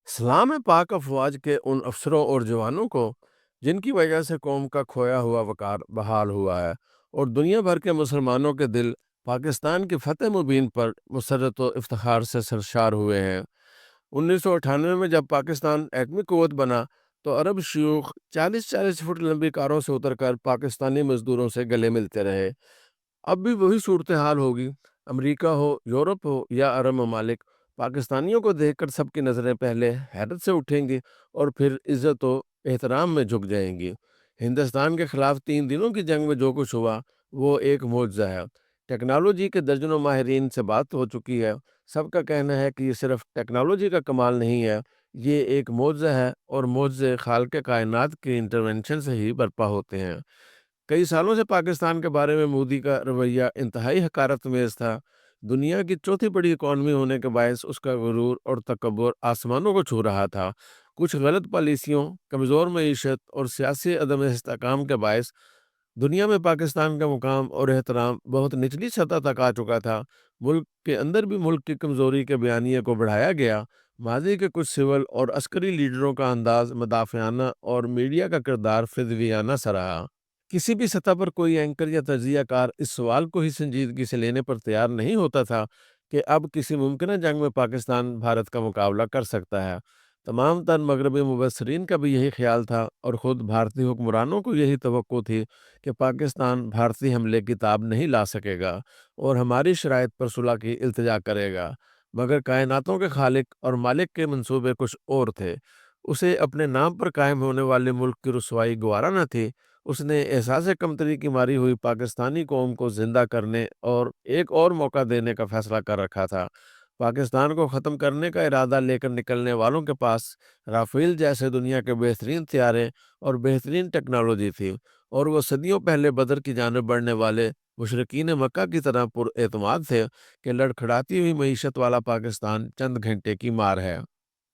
सलाम है पाक अफवाज के उन अफसरों और जवानों को जिनकी वजह से कौम का खोया हुआ वकार बहाल हुआ है और दुनिया भर के मुसलमानों के दिल पाकिस्तान की फतेह मुबीन पर मुसरत व इफ्तिखार से सरशार हुए हैं। 1998 में जब पाकिस्तान एटमी कुव्वत बना तो अरब शयूख 40-40 फुट लंबी कारों से उतरकर पाकिस्तानी मजदूरों से गले मिलते रहे। अब भी वही सूरत हाल होगी। अमेरिका हो, यूरोप हो या अरब ममालिक, पाकिस्तानियों को देखकर सबकी नज़रें पहले हैरत से उठेंगी और फिर इज़्ज़त व एहतराम में झुक जाएंगी। हिंदुस्तान के खिलाफ 3 दिनों की जंग में जो कुछ हुआ वो एक मौजज़ा है। टेक्नोलॉजी के दर्जनों माहिरीन से बात हो चुकी है। सबका कहना है कि ये सिर्फ टेक्नोलॉजी का कमाल नहीं है, ये एक मौजज़ा है और मौजज़े खालिक़ कायनात के इंटरवेंशन से ही बर्पा होते हैं। कई सालों से पाकिस्तान के बारे में मोदी का रवैया इंतहाई हकारतमेज था। दुनिया की चौथी बड़ी इकॉनमी होने के बायस उसका गुरूर और तकब्बुर आसमानों को छू रहा था। कुछ गलत पॉलिसियों, कमज़ोर मईशत और सियासी अदम इस्तेहकाम के बायस दुनिया में पाकिस्तान का मुकाम और एहतराम बहुत निचली सतह तक आ चुका था। मुल्क के अंदर भी मुल्क की कमज़ोरी के बयानिए को बढ़ाया गया। माजी के कुछ सिविल और अस्करी लीडरों का अंदाज मदाफ़ियाना और मीडिया का किरदार फिदवियाना सा रहा। किसी भी सतह पर कोई एंकर या तजियाकार इस सवाल को ही संजीदगी से लेने पर तैयार नहीं होता था कि अब किसी मुमकिन जंग में पाकिस्तान भारत का मुकाबला कर सकता है। तमाम तर मगरबी मुबसरीन का भी यही ख्याल था और ख़ुद भारतीय हुक्मरानों को यही तवक्को थी कि पाकिस्तान भारतीय हमले की ताब नहीं ला सकेगा और हमारी शराइत पर सुलह की इल्तिजा करेगा। मगर कायनातों के खालिक और मालिक के मंसूबे कुछ और थे। उसे अपने नाम पर कायम होने वाले मुल्क की रुसवाई गवारा न थी। उसने एहसास कमतरी की मारी हुई पाकिस्तानी कौम को जिंदा करने और एक और मौका देने का फैसला कर रखा था। पाकिस्तान को ख़त्म करने का इरादा लेकर निकलने वालों के पास राफेल जैसे दुनिया के बेहतरीन तैयारे और बेहतरीन टेक्नोलॉजी थी और वो सदियों पहले बदर की जानब बढ़ने वाले मुशरकीन मक्का की तरह पुरएतमाद थे कि लड़खड़ाती हुई मईशत वाला पाकिस्तान चंद घंटे की मार है।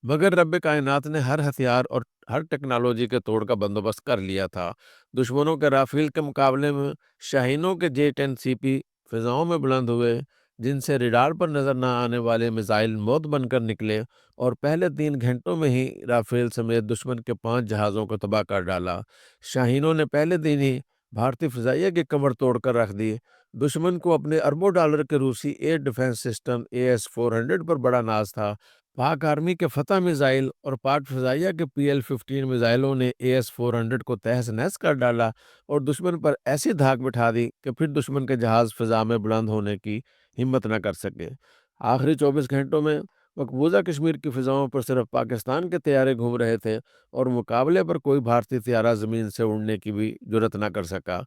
मगर रब कायनात ने हर हथियार और हर टेक्नोलॉजी के तोड़ का बंदोबस्त कर लिया था। दुश्मनों के राफेल के मुकाबले में शाहीनों के J-10 CP फिजाओं में बुलंद हुए, जिनसे रडार पर नजर न आने वाले मिसाइल मौत बनकर निकले और पहले 3 घंटों में ही राफेल समेत दुश्मन के 5 जहाज़ों को तबाह कर डाला। शाहीनों ने पहले दिन ही भारतीय फिजाइया की कमर तोड़कर रख दी। दुश्मन को अपने अरबों डॉलर के रूसी एयर डिफेंस सिस्टम AS-400 पर बड़ा नाज था। पाक आर्मी के फतह मिसाइल और पाक फ़िज़ाइया के PL-15 मिसाइलों ने AS-400 को तहस नहस कर डाला और दुश्मन पर ऐसी धाक बिठा दी कि फिर दुश्मन के जहाज़ फ़िज़ा में बुलंद होने की हिम्मत न कर सके। आखिरी 24 घंटों में मकबूजा कश्मीर की फ़िज़ाओं पर सिर्फ पाकिस्तान के तैयारे घूम रहे थे और मुकाबले पर कोई भारतीय तैयारा ज़मीन से उड़ने की भी जुर्रत न कर सका।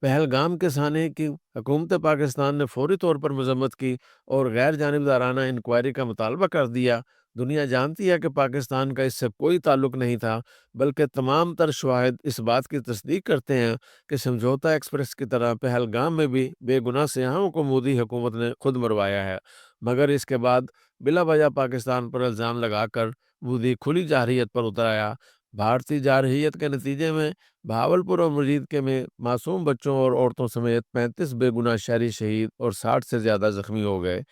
पहलगाम के सानहे की हुकूमत पाकिस्तान ने फौरी तौर पर मजम्मत की और गैर जानिबदाराना इंक्वायरी का मुतालबा कर दिया। दुनिया जानती है कि पाकिस्तान का इससे कोई ताल्लुक नहीं था, बल्कि तमाम तर शवाहिद इस बात की तस्दीक करते हैं कि समझौता एक्सप्रेस की तरह पहलगाम में भी बेगुनाह सियाहों को मोदी हुकूमत ने खुद मरवाया है। मगर इसके बाद बिला वजह पाकिस्तान पर इल्ज़ाम लगाकर मोदी खुली जारहियत पर उतर आया। भारतीय जारहियत के नतीजे में बहावलपुर और मजीद में मासूम बच्चों और औरतों समेत 35 बेगुनाह शहरी शहीद और 60 से ज़्यादा जख्मी हो गए।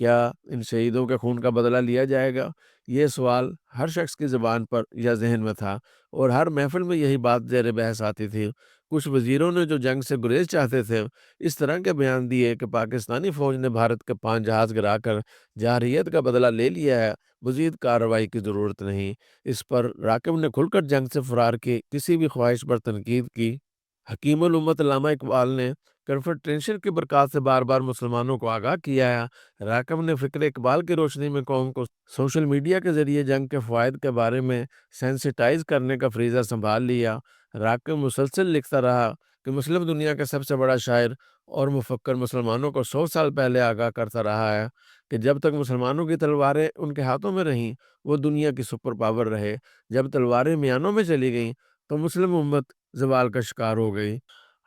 क्या इन शहीदों के खून का बदला लिया जाएगा? ये सवाल हर शख्स की ज़बान पर या जहन में था और हर महफिल में यही बात ज़ेर बहस आती थी। कुछ वज़ीरों ने जो जंग से गुरेज चाहते थे, इस तरह के बयान दिए कि पाकिस्तानी फ़ौज ने भारत के 5 जहाज़ गिराकर जारहियत का बदला ले लिया है, मज़ीद कार्रवाई की ज़रूरत नहीं। इस पर राकिब ने खुलकर जंग से फ़रार की किसी भी ख्वाहिश पर तनकीद की। हकीमुल उम्मत अल्लामा इकबाल ने कन्फेडरेशन की बरक़ात से बार बार मुसलमानों को आगाह किया है। राकब ने फ़िक्र इकबाल की रोशनी में कौम को सोशल मीडिया के ज़रिए जंग के फ़वाइद के बारे में सेंसिटाइज करने का फ़रीज़ा संभाल लिया। राकब मुसलसल लिखता रहा कि मुस्लिम दुनिया का सबसे बड़ा शायर और मुफक्कर मुसलमानों को 100 साल पहले आगाह करता रहा है कि जब तक मुसलमानों की तलवारें उनके हाथों में रहीं, वो दुनिया की सुपर पावर रहे। जब तलवारें म्यानों में चली गईं, तो मुस्लिम उम्मत ज़वाल का शिकार हो गई।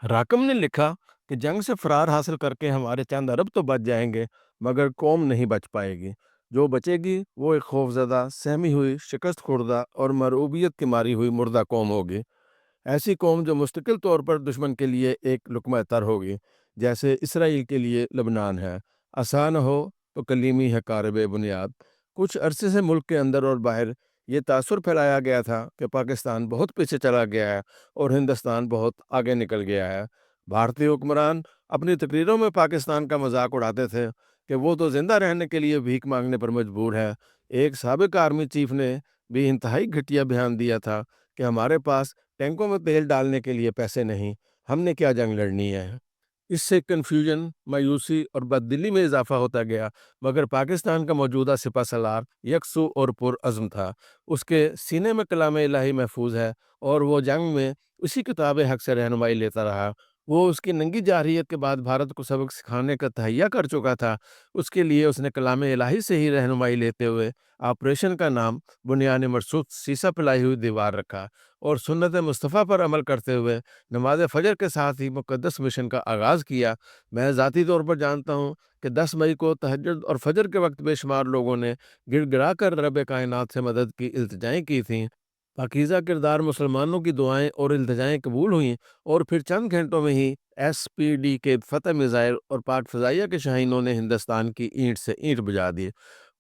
राकम ने लिखा कि जंग से फरार हासिल करके हमारे चंद अरब तो बच जाएंगे, मगर कौम नहीं बच पाएगी। जो बचेगी वो एक खौफजदा, सहमी हुई, शिकस्त खुर्दा और मरूबियत की मारी हुई मुर्दा कौम होगी। ऐसी कौम जो मुस्तकिल तौर पर दुश्मन के लिए एक लुक़मा तर होगी, जैसे इसराइल के लिए लबनान है। आसान हो तो कलीमी है कारब बुनियाद। कुछ अरसे से मुल्क के अंदर और बाहर یہ تاثر پھیلایا گیا تھا کہ پاکستان بہت پیچھے چلا گیا ہے اور ہندوستان بہت آگے نکل گیا ہے۔ بھارتی حکمران اپنی تقریروں میں پاکستان کا مذاق اڑاتے تھے کہ وہ تو زندہ رہنے کے لیے بھیک مانگنے پر مجبور ہے۔ ایک سابق آرمی چیف نے بھی انتہائی گھٹیا بیان دیا تھا کہ ہمارے پاس ٹینکوں میں تیل ڈالنے کے لیے پیسے نہیں، ہم نے کیا جنگ لڑنی ہے۔ اس سے کنفیوژن، مایوسی اور بددلی میں اضافہ ہوتا گیا، مگر پاکستان کا موجودہ سپہ سالار یکسو اور پرعزم تھا۔ اس کے سینے میں کلام الہی محفوظ ہے اور وہ جنگ میں اسی کتاب حق سے رہنمائی لیتا رہا۔ وہ اس کی ننگی جارحیت کے بعد بھارت کو سبق سکھانے کا تہیہ کر چکا تھا۔ اس کے لیے اس نے کلام الہی سے ہی رہنمائی لیتے ہوئے آپریشن کا نام بنیان مرصوص سیسا پلائی ہوئی دیوار رکھا اور سنت مصطفیٰ پر عمل کرتے ہوئے نماز فجر کے ساتھ ہی مقدس مشن کا آغاز کیا۔ میں ذاتی طور پر جانتا ہوں کہ 10 مئی کو تہجد اور فجر کے وقت بے شمار لوگوں نے گڑ گڑا کر رب کائنات سے مدد کی التجائیں کی تھیں۔ پاکیزہ کردار مسلمانوں کی دعائیں اور التجائیں قبول ہوئیں اور پھر چند گھنٹوں میں ہی SPD کے فتح میزائل اور پاک فضائیہ کے شاہینوں نے ہندوستان کی اینٹ سے اینٹ بجا دی۔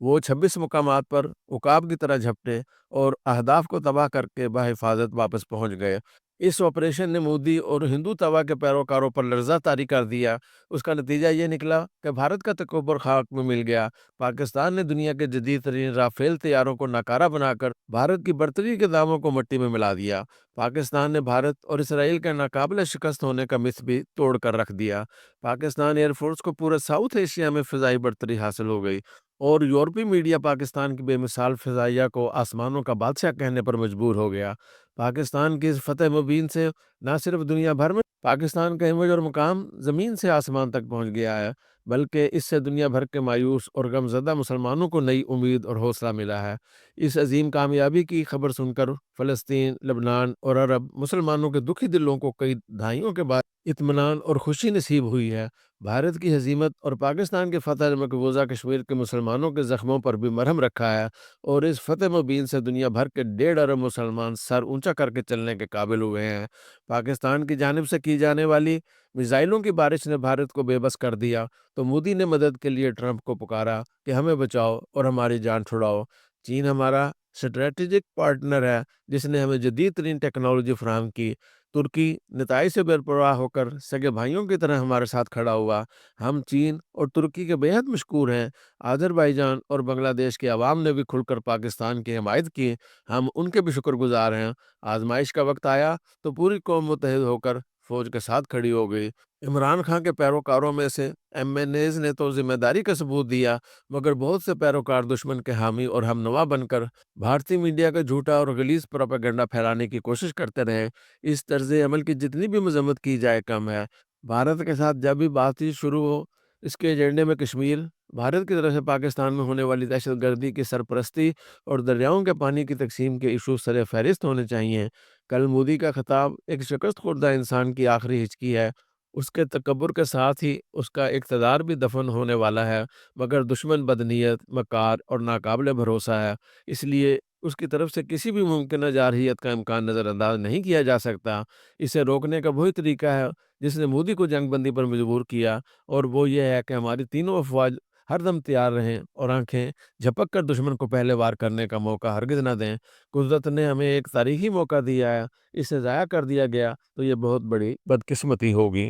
وہ 26 مقامات پر عقاب کی طرح جھپٹے اور اہداف کو تباہ کر کے بحفاظت واپس پہنچ گئے۔ اس آپریشن نے مودی اور ہندو توا کے پیروکاروں پر لرزہ طاری کر دیا۔ اس کا نتیجہ یہ نکلا کہ بھارت کا تکبر خاک میں مل گیا۔ پاکستان نے دنیا کے جدید ترین رافیل طیاروں کو ناکارہ بنا کر بھارت کی برتری کے داموں کو مٹی میں ملا دیا۔ پاکستان نے بھارت اور اسرائیل کے ناقابل شکست ہونے کا متھ بھی توڑ کر رکھ دیا۔ پاکستان ایئر فورس کو پورے ساؤتھ ایشیا میں فضائی برتری حاصل ہو گئی اور یورپی میڈیا پاکستان کی بے مثال فضائیہ کو آسمانوں کا بادشاہ کہنے پر مجبور ہو گیا۔ پاکستان کی اس فتح مبین سے نہ صرف دنیا بھر میں پاکستان کا امیج اور مقام زمین سے آسمان تک پہنچ گیا ہے، بلکہ اس سے دنیا بھر کے مایوس اور غمزدہ مسلمانوں کو نئی امید اور حوصلہ ملا ہے۔ اس عظیم کامیابی کی خبر سن کر فلسطین، لبنان اور عرب مسلمانوں کے دکھی دلوں کو کئی دہائیوں کے بعد اطمینان اور خوشی نصیب ہوئی ہے۔ بھارت کی ہزیمت اور پاکستان کے فتح نے مقبوضہ کشمیر کے مسلمانوں کے زخموں پر بھی مرہم رکھا ہے اور اس فتح مبین سے دنیا بھر کے 1.5 ارب مسلمان سر اونچا کر کے چلنے کے قابل ہوئے ہیں۔ پاکستان کی جانب سے کی جانے والی میزائلوں کی بارش نے بھارت کو بے بس کر دیا تو مودی نے مدد کے لیے ٹرمپ کو پکارا کہ ہمیں بچاؤ اور ہماری جان چھڑاؤ۔ چین ہمارا اسٹریٹجک پارٹنر ہے جس نے ہمیں جدید ترین ٹیکنالوجی فراہم کی۔ ترکی نتائج سے بے پرواہ ہو کر سگے بھائیوں کی طرح ہمارے ساتھ کھڑا ہوا۔ ہم چین اور ترکی کے بے حد مشکور ہیں۔ آذربائیجان اور بنگلہ دیش کے عوام نے بھی کھل کر پاکستان کی حمایت کی، ہم ان کے بھی شکر گزار ہیں۔ آزمائش کا وقت آیا تو پوری قوم متحد ہو کر فوج کے ساتھ کھڑی ہو گئی۔ عمران خان کے پیروکاروں میں سے MNAs نے تو ذمہ داری کا ثبوت دیا، مگر بہت سے پیروکار دشمن کے حامی اور ہم نوا بن کر بھارتی میڈیا کا جھوٹا اور غلیظ پروپیگنڈا پھیلانے کی کوشش کرتے رہے۔ اس طرز عمل کی جتنی بھی مذمت کی جائے کم ہے۔ بھارت کے ساتھ جب بھی بات چیت شروع ہو، اس کے ایجنڈے میں کشمیر، بھارت کی طرف سے پاکستان میں ہونے والی دہشت گردی کی سرپرستی اور دریاؤں کے پانی کی تقسیم کے ایشو سر فہرست ہونے چاہیے۔ کل مودی کا خطاب ایک شکست خوردہ انسان کی آخری ہچکی ہے۔ اس کے تکبر کے ساتھ ہی اس کا اقتدار بھی دفن ہونے والا ہے، مگر دشمن بدنیت، مکار اور ناقابل بھروسہ ہے، اس لیے اس کی طرف سے کسی بھی ممکنہ جارحیت کا امکان نظر انداز نہیں کیا جا سکتا۔ اسے روکنے کا وہی طریقہ ہے جس نے مودی کو جنگ بندی پر مجبور کیا، اور وہ یہ ہے کہ ہماری تینوں افواج ہر دم تیار رہیں اور آنکھیں جھپک کر دشمن کو پہلے وار کرنے کا موقع ہرگز نہ دیں۔ قدرت نے ہمیں ایک تاریخی موقع دیا ہے، اسے ضائع کر دیا گیا تو یہ بہت بڑی بدقسمتی ہوگی۔